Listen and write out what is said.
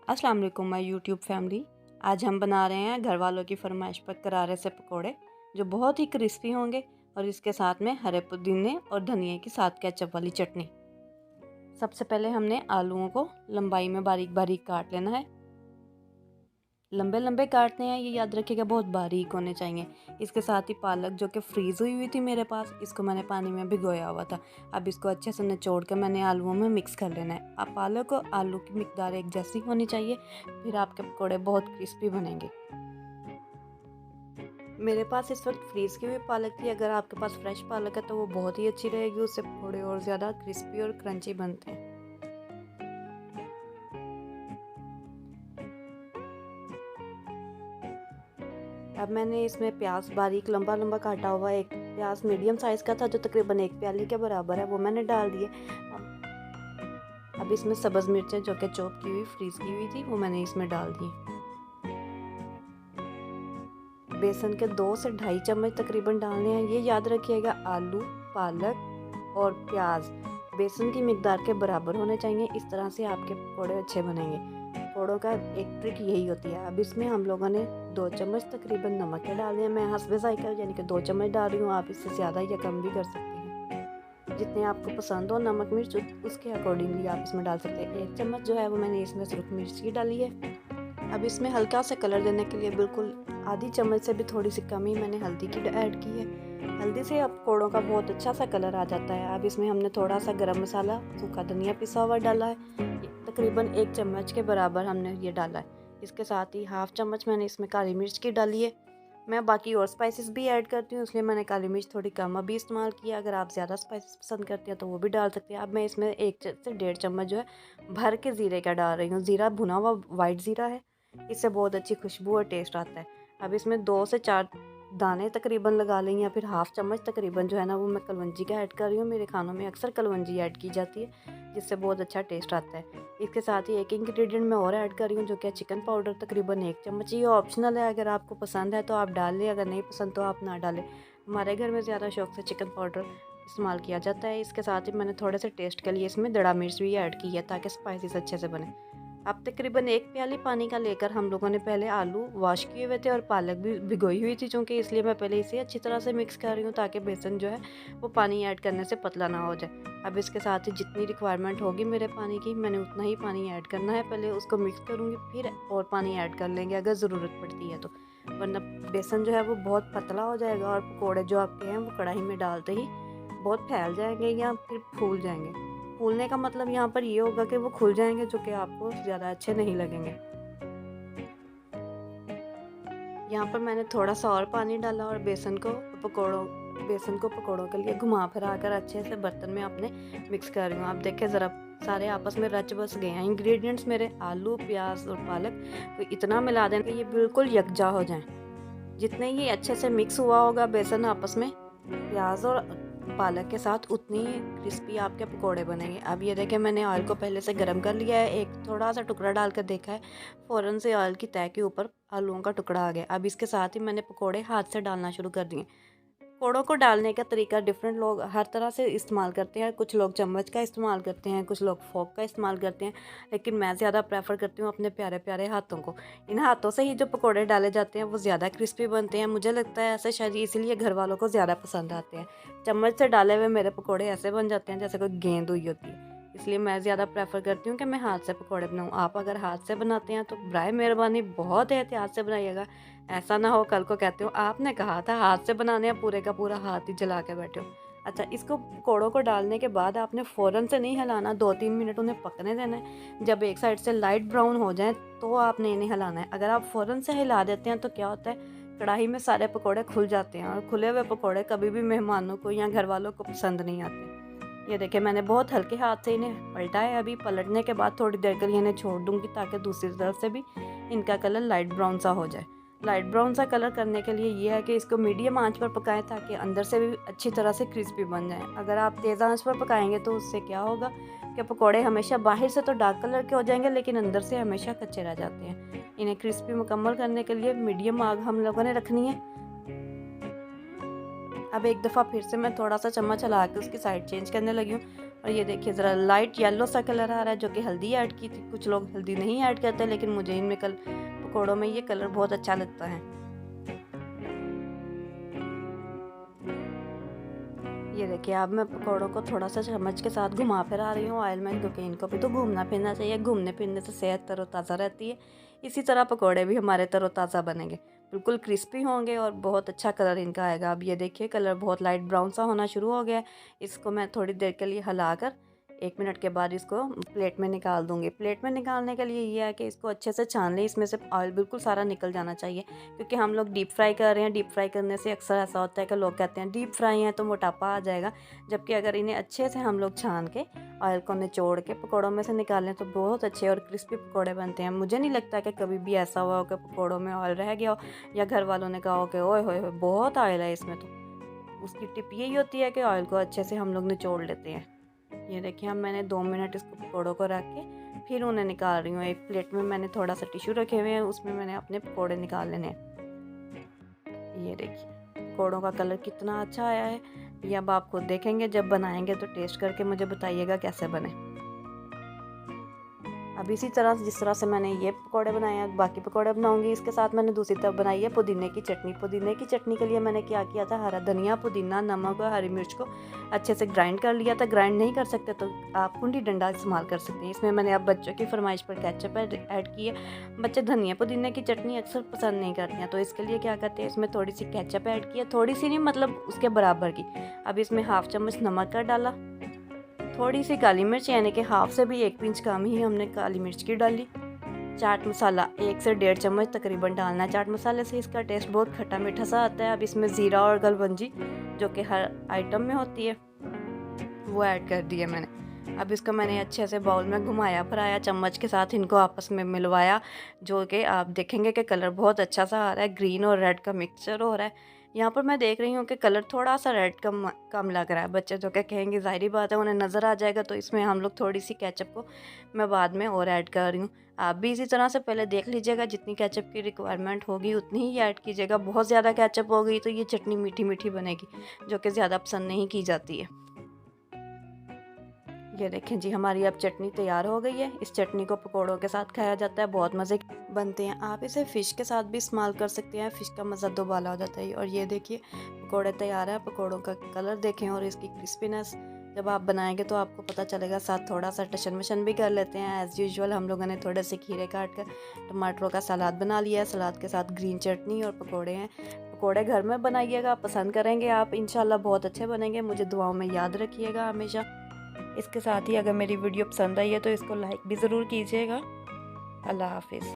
अस्सलाम वालेकुम my YouTube family. आज हम बना रहे हैं घर वालों की फरमाइश पर करारे से पकोड़े, जो बहुत ही क्रिस्पी होंगे और इसके साथ में हरे पुदीने और धनिए की साथ केचप वाली चटनी। सबसे पहले हमने आलूओं को लंबाई में बारीक बारीक काट लेना है। लंबे लंबे काटने हैं, ये याद रखिएगा, बहुत बारीक होने चाहिए। इसके साथ ही पालक जो कि फ्रीज़ हुई हुई थी मेरे पास, इसको मैंने पानी में भिगोया हुआ था। अब इसको अच्छे से निचोड़ कर मैंने आलूओं में मिक्स कर लेना है। अब पालक और आलू की मिकदार एक जैसी होनी चाहिए, फिर आपके पकौड़े बहुत क्रिस्पी बनेंगे। मेरे पास इस वक्त फ्रीज़ की हुई पालक थी। अगर आपके पास फ्रेश पालक है तो वो बहुत ही अच्छी रहेगी, उससे पकौड़े और ज़्यादा क्रिस्पी और क्रंची बनते हैं। अब मैंने इसमें प्याज बारीक लंबा लंबा काटा हुआ, एक प्याज मीडियम साइज़ का था जो तकरीबन एक प्याली के बराबर है, वो मैंने डाल दिए। अब इसमें सब्ज़ मिर्चें जो कि चॉप की हुई फ्रीज़ की हुई थी, वो मैंने इसमें डाल दी। बेसन के 2 से ढाई चम्मच तकरीबन डालने हैं। ये याद रखिएगा, आलू, पालक और प्याज बेसन की मिकदार के बराबर होने चाहिए। इस तरह से आपके पकौड़े अच्छे बनेंगे। पकौड़ों का एक ट्रिक यही होती है। अब इसमें हम लोगों ने 2 चम्मच तकरीबन नमक के डाल दिया। मैं हस्बे ज़ायका यानी कि 2 चम्मच डाल रही हूँ, आप इससे ज़्यादा या कम भी कर सकते हैं। जितने आपको पसंद हो नमक मिर्च, उसके अकॉर्डिंगली आप इसमें डाल सकते हैं। 1 चम्मच जो है वो मैंने इसमें सुरख मिर्च की डाली है। अब इसमें हल्का सा कलर देने के लिए बिल्कुल आधी चम्मच से भी थोड़ी सी कम ही मैंने हल्दी की ऐड की है। हल्दी से अब पकौड़ों का बहुत अच्छा सा कलर आ जाता है। अब इसमें हमने थोड़ा सा गरम मसाला, सूखा धनिया पिसा हुआ डाला है। तकरीबन 1 चम्मच के बराबर हमने ये डाला है। इसके साथ ही हाफ चम्मच मैंने इसमें काली मिर्च की डाली है। मैं बाकी और स्पाइसेस भी ऐड करती हूँ, इसलिए मैंने काली मिर्च थोड़ी कम अभी इस्तेमाल किया। अगर आप ज़्यादा स्पाइसेस पसंद करते हैं तो वो भी डाल सकते हैं। अब मैं इसमें 1 से 1.5 चम्मच जो है भर के ज़ीरे का डाल रही हूँ। ज़ीरा भुना हुआ वाइट ज़ीरा है, इससे बहुत अच्छी खुशबू और टेस्ट आता है। अब इसमें 2 से 4 दाने तकरीबन लगा लें, या फिर हाफ चम्मच तकरीबन जो है ना वो मैं कलवंजी का ऐड कर रही हूँ। मेरे खानों में अक्सर कलवंजी ऐड की जाती है, जिससे बहुत अच्छा टेस्ट आता है। इसके साथ ही एक इंग्रेडिएंट मैं और ऐड कर रही हूँ, जो कि चिकन पाउडर तकरीबन 1 चम्मच। ये ऑप्शनल है, अगर आपको पसंद है तो आप डाल लें, अगर नहीं पसंद तो आप ना डालें। हमारे घर में ज़्यादा शौक से चिकन पाउडर इस्तेमाल किया जाता है। इसके साथ ही मैंने थोड़े से टेस्ट के लिए इसमें दड़ा मिर्च भी ऐड की है, ताकि स्पाइसेस अच्छे से बने। अब तकरीबन 1 प्याली पानी का लेकर हम लोगों ने पहले आलू वॉश किए हुए थे और पालक भी भिगोई हुई थी, चूँकि इसलिए मैं पहले इसे अच्छी तरह से मिक्स कर रही हूँ, ताकि बेसन जो है वो पानी ऐड करने से पतला ना हो जाए। अब इसके साथ ही जितनी रिक्वायरमेंट होगी मेरे पानी की, मैंने उतना ही पानी ऐड करना है। पहले उसको मिक्स करूँगी, फिर और पानी ऐड कर लेंगे अगर ज़रूरत पड़ती है तो, वरना बेसन जो है वो बहुत पतला हो जाएगा और पकौड़े जो आपके हैं वो कढ़ाई में डालते ही बहुत फैल जाएंगे या फिर फूल जाएंगे। फूलने का मतलब यहाँ पर ये होगा कि वो खुल जाएंगे, जो कि आपको ज़्यादा अच्छे नहीं लगेंगे। यहाँ पर मैंने थोड़ा सा और पानी डाला और बेसन को पकौड़ों के लिए घुमा फिरा कर अच्छे से बर्तन में अपने मिक्स कर रही हूँ। आप देखें ज़रा, सारे आपस में रच बस गए हैं इंग्रेडिएंट्स मेरे, आलू, प्याज और पालक। तो इतना मिला दें कि ये बिल्कुल यकजा हो जाए। जितने ये अच्छे से मिक्स हुआ होगा बेसन आपस में प्याज और पालक के साथ, उतनी क्रिस्पी आपके पकोड़े बनेंगे। अब ये देखें, मैंने ऑयल को पहले से गर्म कर लिया है। एक थोड़ा सा टुकड़ा डालकर देखा है, फ़ौरन से ऑयल की तह के ऊपर आलूओं का टुकड़ा आ गया। अब इसके साथ ही मैंने पकोड़े हाथ से डालना शुरू कर दिए। पकौड़ों को डालने का तरीका डिफरेंट लोग हर तरह से इस्तेमाल करते हैं। कुछ लोग चम्मच का इस्तेमाल करते हैं, कुछ लोग फोक का इस्तेमाल करते हैं, लेकिन मैं ज़्यादा प्रेफर करती हूँ अपने प्यारे प्यारे हाथों को। इन हाथों से ही जो पकौड़े डाले जाते हैं वो ज़्यादा क्रिस्पी बनते हैं। मुझे लगता है ऐसे शायद इसीलिए घर वालों को ज़्यादा पसंद आते हैं। चम्मच से डाले हुए मेरे पकौड़े ऐसे बन जाते हैं जैसे कोई गेंद हुई होती है। इसलिए मैं ज़्यादा प्रेफर करती हूँ कि मैं हाथ से पकौड़े बनाऊँ। आप अगर हाथ से बनाते हैं तो बराए मेहरबानी बहुत एहतियात से बनाइएगा। ऐसा ना हो कल को कहते हो आपने कहा था हाथ से बनाने हैं, पूरे का पूरा हाथ ही जला के बैठे हो। अच्छा, इसको पकौड़ों को डालने के बाद आपने फ़ौरन से नहीं हिलाना, 2-3 मिनट उन्हें पकने देना है। जब एक साइड से लाइट ब्राउन हो जाए तो आपने इन्हें हिलाना है। अगर आप फ़ौरन से हिला देते हैं तो क्या होता है, कढ़ाई में सारे पकौड़े खुल जाते हैं, और खुले हुए पकौड़े कभी भी मेहमानों को या घर वालों को पसंद नहीं आते। ये देखिए, मैंने बहुत हल्के हाथ से इन्हें पलटा है। अभी पलटने के बाद थोड़ी देर के लिए इन्हें छोड़ दूँगी, ताकि दूसरी तरफ से भी इनका कलर लाइट ब्राउन सा हो जाए। लाइट ब्राउन सा कलर करने के लिए ये है कि इसको मीडियम आंच पर पकाएं, ताकि अंदर से भी अच्छी तरह से क्रिस्पी बन जाए। अगर आप तेज़ आंच पर पकाएंगे तो उससे क्या होगा कि पकोड़े हमेशा बाहर से तो डार्क कलर के हो जाएंगे, लेकिन अंदर से हमेशा कच्चे रह जाते हैं। इन्हें क्रिस्पी मुकम्मल करने के लिए मीडियम आग हम लोगों ने रखनी है। अब एक दफ़ा फिर से मैं थोड़ा सा चम्मच हिला के उसकी साइड चेंज करने लगी हूँ। और ये देखिए ज़रा लाइट येलो सा कलर आ रहा है, जो कि हल्दी ऐड की थी। कुछ लोग हल्दी नहीं ऐड करते, लेकिन मुझे इनमें पकौड़ों में ये कलर बहुत अच्छा लगता है। ये देखिए अब मैं पकौड़ों को थोड़ा-सा चम्मच के साथ घुमा फिरा रही हूँ ऑयल में, क्योंकि इनको भी तो घूमना फिरना चाहिए। घूमने फिरने से सेहत तरोताज़ा रहती है। इसी तरह पकौड़े भी हमारे तरोताज़ा बनेंगे, बिल्कुल क्रिस्पी होंगे और बहुत अच्छा कलर इनका आएगा। अब ये देखिए कलर बहुत लाइट ब्राउन सा होना शुरू हो गया है। इसको मैं थोड़ी देर के लिए हिलाकर 1 मिनट के बाद इसको प्लेट में निकाल दूँगी। प्लेट में निकालने के लिए ये है कि इसको अच्छे से छान लें, इसमें से ऑयल बिल्कुल सारा निकल जाना चाहिए, क्योंकि हम लोग डीप फ्राई कर रहे हैं। डीप फ्राई करने से अक्सर ऐसा होता है कि लोग कहते हैं डीप फ्राई है तो मोटापा आ जाएगा, जबकि अगर इन्हें अच्छे से हम लोग छान के ऑयल को निचोड़ के पकौड़ों में से निकालें तो बहुत अच्छे और क्रिस्पी पकौड़े बनते हैं। मुझे नहीं लगता कि कभी भी ऐसा हुआ हो कि पकौड़ों में ऑयल रह गया हो या घर वालों ने कहा हो कि ओए होए होए बहुत ऑयल है इसमें। तो उसकी टिप यही होती है कि ऑयल को अच्छे से हम लोग निचोड़ लेते हैं। ये देखिए अब मैंने 2 मिनट इसको पकौड़ों को रख के फिर उन्हें निकाल रही हूँ। एक प्लेट में मैंने थोड़ा सा टिश्यू रखे हुए हैं, उसमें मैंने अपने पकौड़े निकाल लेने हैं। ये देखिए पकौड़ों का कलर कितना अच्छा आया है। ये अब आप खुद देखेंगे, जब बनाएंगे तो टेस्ट करके मुझे बताइएगा कैसे बने। अब इसी तरह जिस तरह से मैंने ये पकौड़े बनाए हैं, बाकी पकौड़े बनाऊंगी। इसके साथ मैंने दूसरी तरफ बनाई है पुदीने की चटनी। पुदीने की चटनी के लिए मैंने क्या किया था, हरा धनिया, पुदीना, नमक और हरी मिर्च को अच्छे से ग्राइंड कर लिया था। ग्राइंड नहीं कर सकते तो आप कुंडी डंडा इस्तेमाल कर सकते हैं। इसमें मैंने अब बच्चों की फरमाइश पर केचप ऐड की है। बच्चे धनिया पुदीने की चटनी अक्सर पसंद नहीं करते हैं, तो इसके लिए क्या करते हैं, इसमें थोड़ी सी केचप ऐड की है, थोड़ी सी नहीं मतलब उसके बराबर की। अब इसमें हाफ चम्मच नमक का डाला, थोड़ी सी काली मिर्च यानी कि हाफ से भी 1 पिंच कम ही हमने काली मिर्च की डाली। चाट मसाला 1 से 1.5 चम्मच तकरीबन डालना है। चाट मसाले से इसका टेस्ट बहुत खट्टा मीठा सा आता है। अब इसमें ज़ीरा और गलवंजी, जो कि हर आइटम में होती है, वो ऐड कर दी है मैंने। अब इसको मैंने अच्छे से बाउल में घुमाया फिराया, चम्मच के साथ इनको आपस में मिलवाया, जो कि आप देखेंगे कि कलर बहुत अच्छा सा आ रहा है। ग्रीन और रेड का मिक्सचर हो रहा है। यहाँ पर मैं देख रही हूँ कि कलर थोड़ा सा रेड कम कम लग रहा है। बच्चे जो क्या कहेंगे, ज़ाहिर बात है उन्हें नज़र आ जाएगा, तो इसमें हम लोग थोड़ी सी केचप को मैं बाद में और ऐड कर रही हूँ। आप भी इसी तरह से पहले देख लीजिएगा, जितनी केचप की रिक्वायरमेंट होगी उतनी ही ऐड कीजिएगा। बहुत ज़्यादा केचप हो गई तो ये चटनी मीठी मीठी बनेगी, जो कि ज़्यादा पसंद नहीं की जाती है। ये देखें जी हमारी अब चटनी तैयार हो गई है। इस चटनी को पकोड़ों के साथ खाया जाता है, बहुत मज़े बनते हैं। आप इसे फ़िश के साथ भी इस्तेमाल कर सकते हैं, फ़िश का मज़ा दोबाला हो जाता है। और ये देखिए पकोड़े तैयार है। पकोड़ों का कलर देखें और इसकी क्रिस्पीनेस, जब आप बनाएंगे तो आपको पता चलेगा। साथ थोड़ा सा टशन मशन भी कर लेते हैं। एज़ यूजुअल हम लोगों ने थोड़े से खीरे काट कर टमाटरों का सलाद बना लिया है। सलाद के साथ ग्रीन चटनी और पकोड़े हैं। पकोड़े घर में बनाइएगा, पसंद करेंगे आप, इंशाल्लाह बहुत अच्छे बनेंगे। मुझे दुआओं में याद रखिएगा हमेशा। इसके साथ ही अगर मेरी वीडियो पसंद आई है तो इसको लाइक भी ज़रूर कीजिएगा। अल्लाह हाफ़िज़।